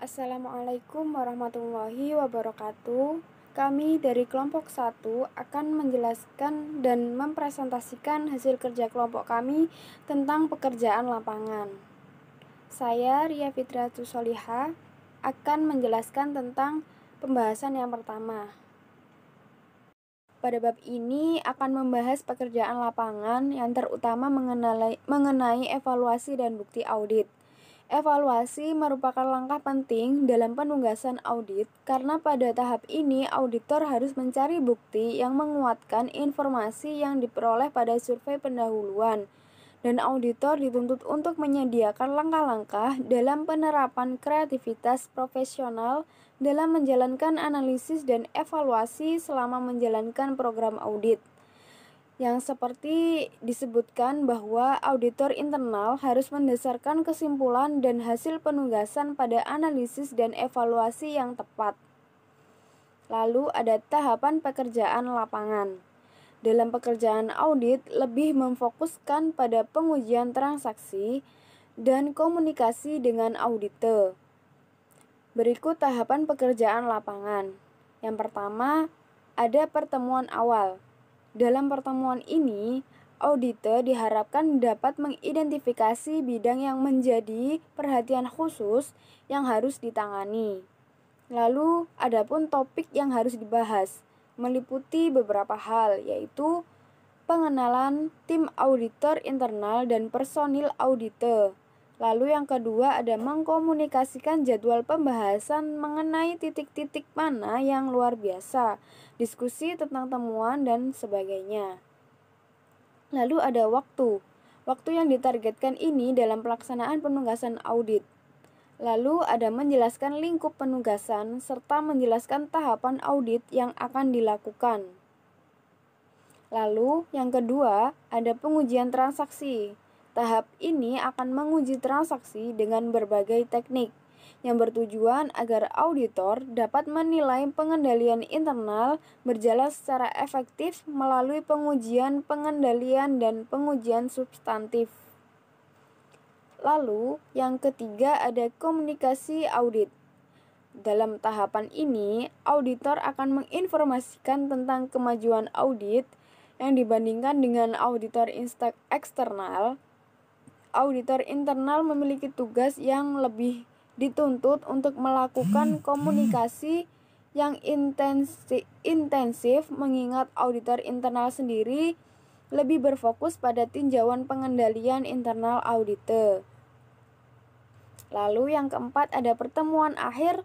Assalamualaikum warahmatullahi wabarakatuh. Kami dari kelompok 1 akan menjelaskan dan mempresentasikan hasil kerja kelompok kami tentang pekerjaan lapangan. Saya Ria Fitriatus Solihah akan menjelaskan tentang pembahasan yang pertama. Pada bab ini akan membahas pekerjaan lapangan yang terutama mengenai evaluasi dan bukti audit. Evaluasi merupakan langkah penting dalam penugasan audit karena pada tahap ini auditor harus mencari bukti yang menguatkan informasi yang diperoleh pada survei pendahuluan, dan auditor dituntut untuk menyediakan langkah-langkah dalam penerapan kreativitas profesional dalam menjalankan analisis dan evaluasi selama menjalankan program audit. Yang seperti disebutkan bahwa auditor internal harus mendasarkan kesimpulan dan hasil penugasan pada analisis dan evaluasi yang tepat. Lalu ada tahapan pekerjaan lapangan. Dalam pekerjaan audit lebih memfokuskan pada pengujian transaksi dan komunikasi dengan auditor. Berikut tahapan pekerjaan lapangan. Yang pertama, ada pertemuan awal. Dalam pertemuan ini, auditor diharapkan dapat mengidentifikasi bidang yang menjadi perhatian khusus yang harus ditangani. Lalu, adapun topik yang harus dibahas, meliputi beberapa hal, yaitu pengenalan tim auditor internal dan personil auditor. Lalu yang kedua ada mengkomunikasikan jadwal pembahasan mengenai titik-titik mana yang luar biasa, diskusi tentang temuan dan sebagainya. Lalu ada waktu yang ditargetkan ini dalam pelaksanaan penugasan audit. Lalu ada menjelaskan lingkup penugasan serta menjelaskan tahapan audit yang akan dilakukan. Lalu yang kedua ada pengujian transaksi. Tahap ini akan menguji transaksi dengan berbagai teknik yang bertujuan agar auditor dapat menilai pengendalian internal berjalan secara efektif melalui pengujian pengendalian dan pengujian substantif. Lalu yang ketiga ada komunikasi audit. Dalam tahapan ini, auditor akan menginformasikan tentang kemajuan audit yang dibandingkan dengan auditor eksternal. Auditor internal memiliki tugas yang lebih dituntut untuk melakukan komunikasi yang intensif mengingat auditor internal sendiri lebih berfokus pada tinjauan pengendalian internal auditor. Lalu yang keempat ada pertemuan akhir.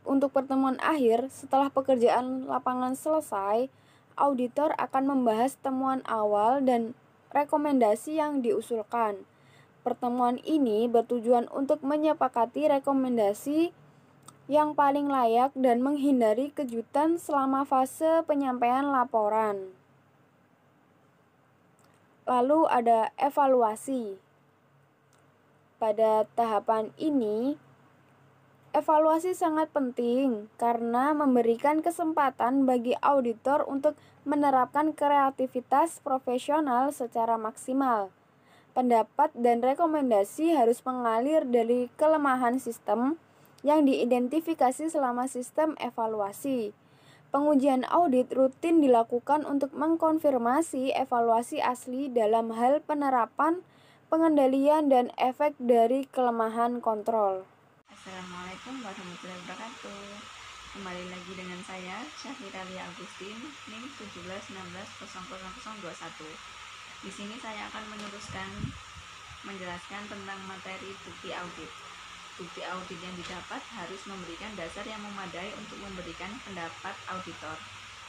Untuk pertemuan akhir, setelah pekerjaan lapangan selesai, auditor akan membahas temuan awal dan rekomendasi yang diusulkan. Pertemuan ini bertujuan untuk menyepakati rekomendasi yang paling layak dan menghindari kejutan selama fase penyampaian laporan. Lalu ada evaluasi. Pada tahapan ini, evaluasi sangat penting karena memberikan kesempatan bagi auditor untuk menerapkan kreativitas profesional secara maksimal. Pendapat dan rekomendasi harus mengalir dari kelemahan sistem yang diidentifikasi selama sistem evaluasi. Pengujian audit rutin dilakukan untuk mengkonfirmasi evaluasi asli dalam hal penerapan, pengendalian, dan efek dari kelemahan kontrol. Assalamualaikum warahmatullahi wabarakatuh. Kembali lagi dengan saya Syafira Lia Agustin, NIM 1716000021. Di sini saya akan menjelaskan tentang materi bukti audit. Bukti audit yang didapat harus memberikan dasar yang memadai untuk memberikan pendapat auditor,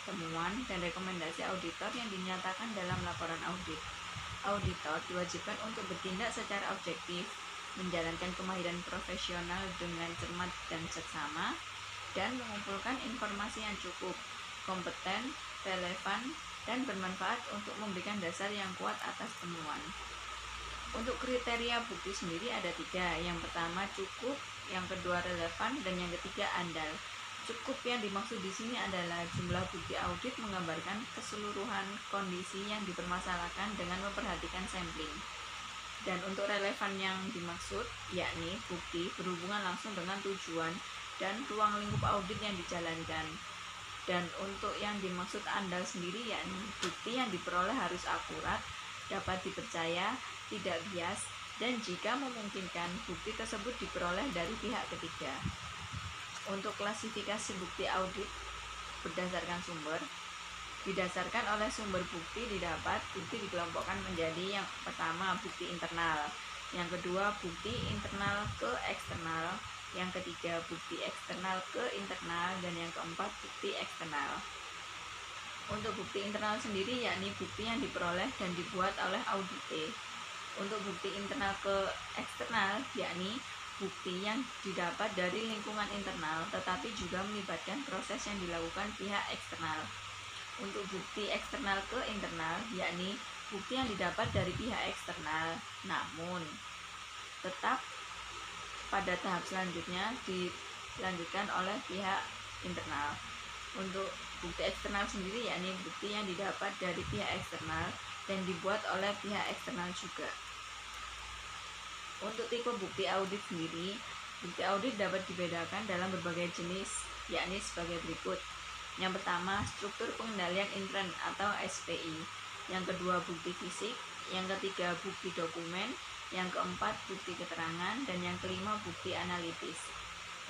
temuan dan rekomendasi auditor yang dinyatakan dalam laporan audit. Auditor diwajibkan untuk bertindak secara objektif, menjalankan kemahiran profesional dengan cermat dan seksama, dan mengumpulkan informasi yang cukup, kompeten, relevan, dan bermanfaat untuk memberikan dasar yang kuat atas temuan. Untuk kriteria bukti sendiri ada 3. Yang pertama cukup, yang kedua relevan, dan yang ketiga andal. Cukup yang dimaksud di sini adalah jumlah bukti audit menggambarkan keseluruhan kondisi yang dipermasalahkan dengan memperhatikan sampling. Dan untuk relevan yang dimaksud, yakni bukti berhubungan langsung dengan tujuan dan ruang lingkup audit yang dijalankan. Dan untuk yang dimaksud andal sendiri, yakni bukti yang diperoleh harus akurat, dapat dipercaya, tidak bias, dan jika memungkinkan, bukti tersebut diperoleh dari pihak ketiga. Untuk klasifikasi bukti audit berdasarkan sumber, didasarkan oleh sumber bukti didapat, bukti dikelompokkan menjadi yang pertama bukti internal, yang kedua bukti internal ke eksternal, yang ketiga bukti eksternal ke internal, dan yang keempat bukti eksternal. Untuk bukti internal sendiri yakni bukti yang diperoleh dan dibuat oleh audite. Untuk bukti internal ke eksternal yakni bukti yang didapat dari lingkungan internal tetapi juga melibatkan proses yang dilakukan pihak eksternal. Untuk bukti eksternal ke internal yakni bukti yang didapat dari pihak eksternal namun tetap pada tahap selanjutnya dilanjutkan oleh pihak internal. Untuk bukti eksternal sendiri yakni bukti yang didapat dari pihak eksternal dan dibuat oleh pihak eksternal juga. Untuk tipe bukti audit sendiri, bukti audit dapat dibedakan dalam berbagai jenis, yakni sebagai berikut. Yang pertama, struktur pengendalian intern atau SPI. Yang kedua, bukti fisik. Yang ketiga, bukti dokumen. Yang keempat, bukti keterangan. Dan yang kelima, bukti analitis.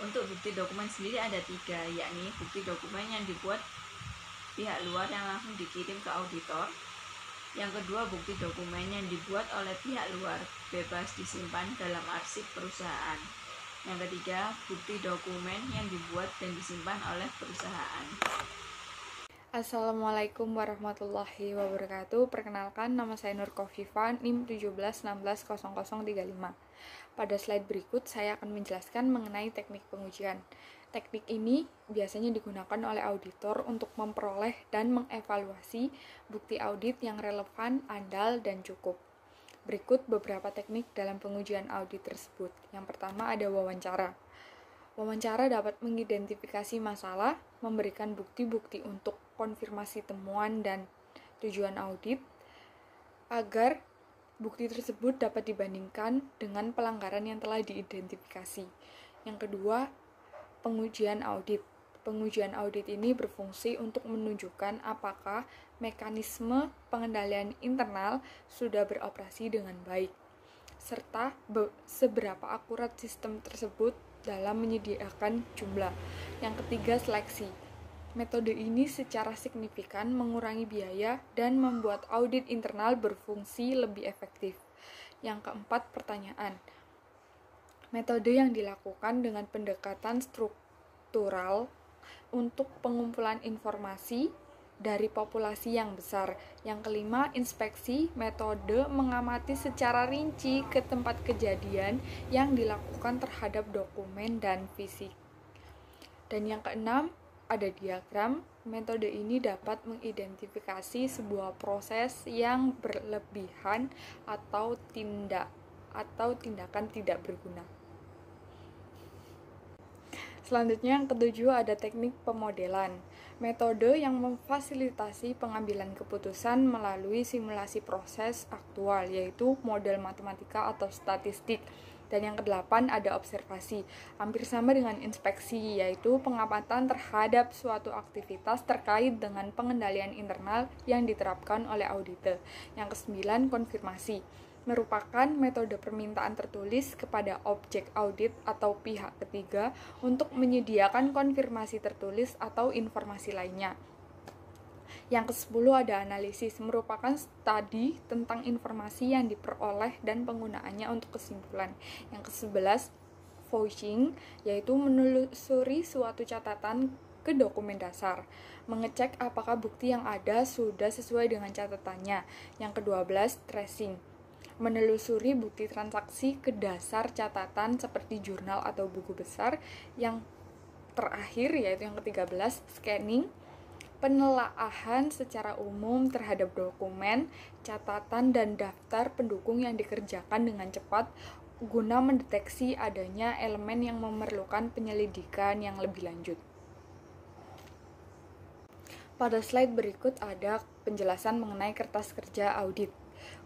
Untuk bukti dokumen sendiri ada 3, yakni bukti dokumen yang dibuat pihak luar yang langsung dikirim ke auditor. Yang kedua, bukti dokumen yang dibuat oleh pihak luar, bebas disimpan dalam arsip perusahaan. Yang ketiga, bukti dokumen yang dibuat dan disimpan oleh perusahaan. Assalamualaikum warahmatullahi wabarakatuh. Perkenalkan, nama saya Nur Kofifa, NIM 17160035. Pada slide berikut, saya akan menjelaskan mengenai teknik pengujian. Teknik ini biasanya digunakan oleh auditor untuk memperoleh dan mengevaluasi bukti audit yang relevan, andal, dan cukup. Berikut beberapa teknik dalam pengujian audit tersebut. Yang pertama ada wawancara. Wawancara dapat mengidentifikasi masalah, memberikan bukti-bukti untuk konfirmasi temuan dan tujuan audit, agar bukti tersebut dapat dibandingkan dengan pelanggaran yang telah diidentifikasi. Yang kedua, pengujian audit. Pengujian audit ini berfungsi untuk menunjukkan apakah mekanisme pengendalian internal sudah beroperasi dengan baik, serta seberapa akurat sistem tersebut dalam menyediakan jumlah. Yang ketiga, seleksi. Metode ini secara signifikan mengurangi biaya dan membuat audit internal berfungsi lebih efektif. Yang keempat, pertanyaan. Metode yang dilakukan dengan pendekatan struktural untuk pengumpulan informasi dari populasi yang besar. Yang kelima, inspeksi. Metode mengamati secara rinci ke tempat kejadian yang dilakukan terhadap dokumen dan fisik. Dan yang keenam, ada diagram. Metode ini dapat mengidentifikasi sebuah proses yang berlebihan atau tindakan tidak berguna. Selanjutnya yang ketujuh ada teknik pemodelan. Metode yang memfasilitasi pengambilan keputusan melalui simulasi proses aktual, yaitu model matematika atau statistik. Dan yang kedelapan ada observasi. Hampir sama dengan inspeksi, yaitu pengamatan terhadap suatu aktivitas terkait dengan pengendalian internal yang diterapkan oleh auditor. Yang kesembilan, konfirmasi. Merupakan metode permintaan tertulis kepada objek audit atau pihak ketiga untuk menyediakan konfirmasi tertulis atau informasi lainnya. Yang ke-10 ada analisis, merupakan studi tentang informasi yang diperoleh dan penggunaannya untuk kesimpulan. Yang ke-11 vouching, yaitu menelusuri suatu catatan ke dokumen dasar, mengecek apakah bukti yang ada sudah sesuai dengan catatannya. Yang ke-12 tracing, menelusuri bukti transaksi ke dasar catatan seperti jurnal atau buku besar. Yang terakhir yaitu yang ke-13 scanning, penelaahan secara umum terhadap dokumen, catatan, dan daftar pendukung yang dikerjakan dengan cepat guna mendeteksi adanya elemen yang memerlukan penyelidikan yang lebih lanjut. Pada slide berikut ada penjelasan mengenai kertas kerja audit.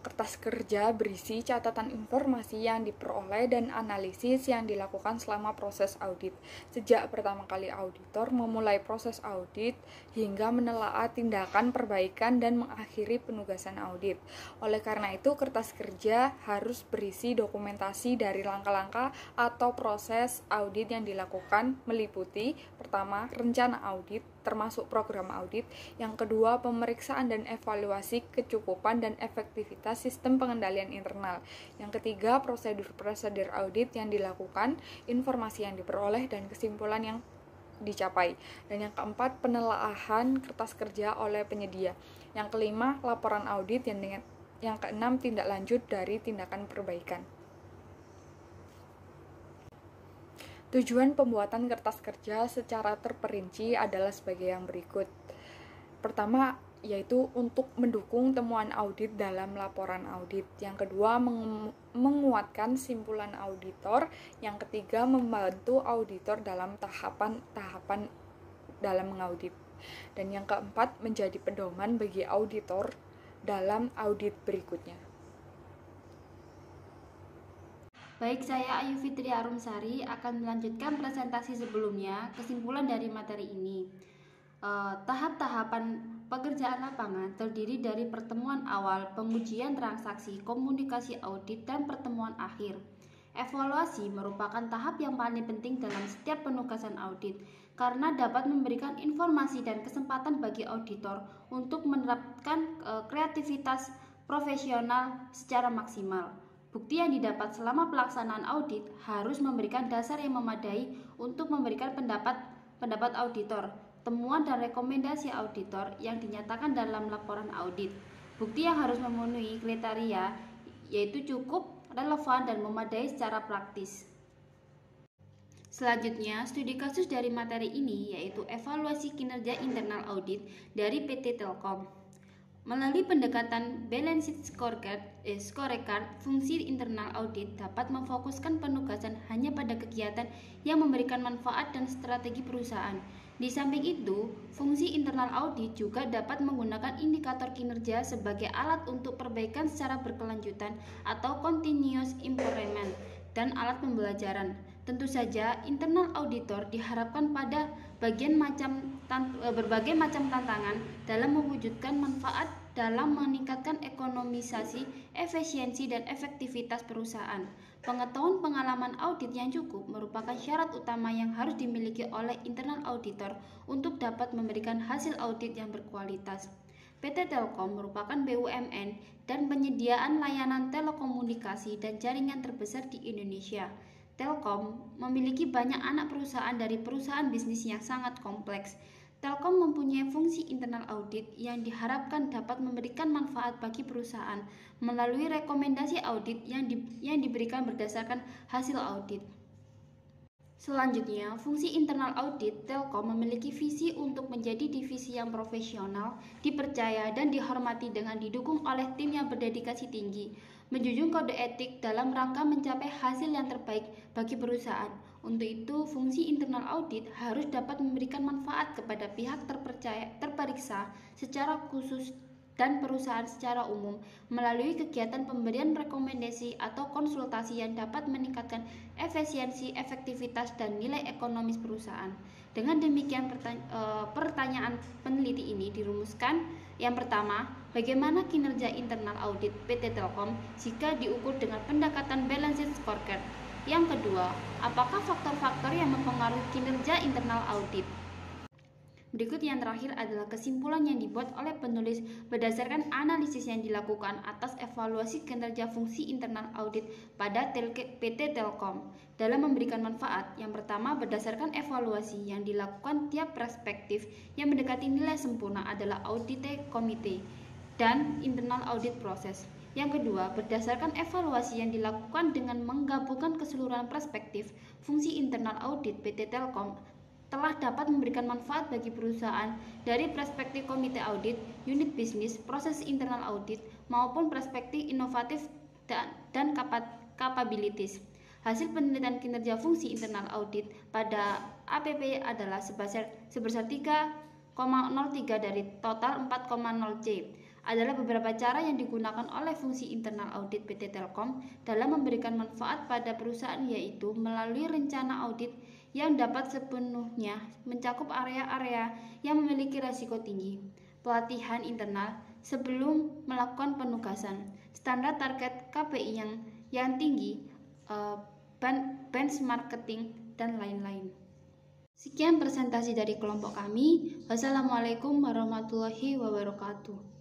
Kertas kerja berisi catatan informasi yang diperoleh dan analisis yang dilakukan selama proses audit. Sejak pertama kali auditor memulai proses audit hingga menelaah tindakan perbaikan dan mengakhiri penugasan audit. Oleh karena itu, kertas kerja harus berisi dokumentasi dari langkah-langkah atau proses audit yang dilakukan, meliputi pertama, rencana audit termasuk program audit, yang kedua, pemeriksaan dan evaluasi kecukupan dan efektivitas sistem pengendalian internal, yang ketiga, prosedur-prosedur audit yang dilakukan, informasi yang diperoleh dan kesimpulan yang dicapai, dan yang keempat, penelaahan kertas kerja oleh penyedia, yang kelima, laporan audit, yang keenam, tindak lanjut dari tindakan perbaikan. Tujuan pembuatan kertas kerja secara terperinci adalah sebagai yang berikut. Pertama, yaitu untuk mendukung temuan audit dalam laporan audit. Yang kedua, menguatkan simpulan auditor. Yang ketiga, membantu auditor dalam tahapan-tahapan dalam mengaudit. Dan yang keempat, menjadi pedoman bagi auditor dalam audit berikutnya. Baik, saya Ayu Fitri Arumsari akan melanjutkan presentasi sebelumnya, kesimpulan dari materi ini. Tahap-tahapan pekerjaan lapangan terdiri dari pertemuan awal, pengujian transaksi, komunikasi audit, dan pertemuan akhir. Evaluasi merupakan tahap yang paling penting dalam setiap penugasan audit karena dapat memberikan informasi dan kesempatan bagi auditor untuk menerapkan kreativitas profesional secara maksimal. Bukti yang didapat selama pelaksanaan audit harus memberikan dasar yang memadai untuk memberikan pendapat auditor, temuan dan rekomendasi auditor yang dinyatakan dalam laporan audit. Bukti yang harus memenuhi kriteria yaitu cukup, relevan, dan memadai secara praktis. Selanjutnya, studi kasus dari materi ini yaitu evaluasi kinerja internal audit dari PT Telkom. Melalui pendekatan Balanced Scorecard, fungsi internal audit dapat memfokuskan penugasan hanya pada kegiatan yang memberikan manfaat dan strategi perusahaan. Di samping itu, fungsi internal audit juga dapat menggunakan indikator kinerja sebagai alat untuk perbaikan secara berkelanjutan atau continuous improvement dan alat pembelajaran. Tentu saja, internal auditor diharapkan pada berbagai macam tantangan dalam mewujudkan manfaat dalam meningkatkan ekonomisasi, efisiensi, dan efektivitas perusahaan. Pengetahuan pengalaman audit yang cukup merupakan syarat utama yang harus dimiliki oleh internal auditor untuk dapat memberikan hasil audit yang berkualitas. PT Telkom merupakan BUMN dan penyediaan layanan telekomunikasi dan jaringan terbesar di Indonesia. Telkom memiliki banyak anak perusahaan dari perusahaan bisnis yang sangat kompleks. Telkom mempunyai fungsi internal audit yang diharapkan dapat memberikan manfaat bagi perusahaan melalui rekomendasi audit yang diberikan berdasarkan hasil audit. Selanjutnya, fungsi internal audit Telkom memiliki visi untuk menjadi divisi yang profesional, dipercaya, dan dihormati dengan didukung oleh tim yang berdedikasi tinggi, menjunjung kode etik dalam rangka mencapai hasil yang terbaik bagi perusahaan. Untuk itu, fungsi internal audit harus dapat memberikan manfaat kepada pihak terperiksa secara khusus dan perusahaan secara umum melalui kegiatan pemberian rekomendasi atau konsultasi yang dapat meningkatkan efisiensi, efektivitas, dan nilai ekonomis perusahaan. Dengan demikian, pertanyaan peneliti ini dirumuskan. Yang pertama, bagaimana kinerja internal audit PT Telkom jika diukur dengan pendekatan Balanced Scorecard? Yang kedua, apakah faktor-faktor yang mempengaruhi kinerja internal audit? Berikut yang terakhir adalah kesimpulan yang dibuat oleh penulis berdasarkan analisis yang dilakukan atas evaluasi kinerja fungsi internal audit pada PT Telkom dalam memberikan manfaat. Yang pertama, berdasarkan evaluasi yang dilakukan tiap perspektif yang mendekati nilai sempurna adalah audit komite dan internal audit proses. Yang kedua, berdasarkan evaluasi yang dilakukan dengan menggabungkan keseluruhan perspektif, fungsi internal audit PT Telkom telah dapat memberikan manfaat bagi perusahaan dari perspektif komite audit, unit bisnis, proses internal audit, maupun perspektif inovatif dan capabilities. Hasil penelitian kinerja fungsi internal audit pada APP adalah sebesar 3,03 dari total 4,0 C. adalah beberapa cara yang digunakan oleh fungsi internal audit PT Telkom dalam memberikan manfaat pada perusahaan, yaitu melalui rencana audit yang dapat sepenuhnya mencakup area-area yang memiliki risiko tinggi, pelatihan internal sebelum melakukan penugasan, standar target KPI yang tinggi, benchmarking, dan lain-lain. Sekian presentasi dari kelompok kami. Wassalamualaikum warahmatullahi wabarakatuh.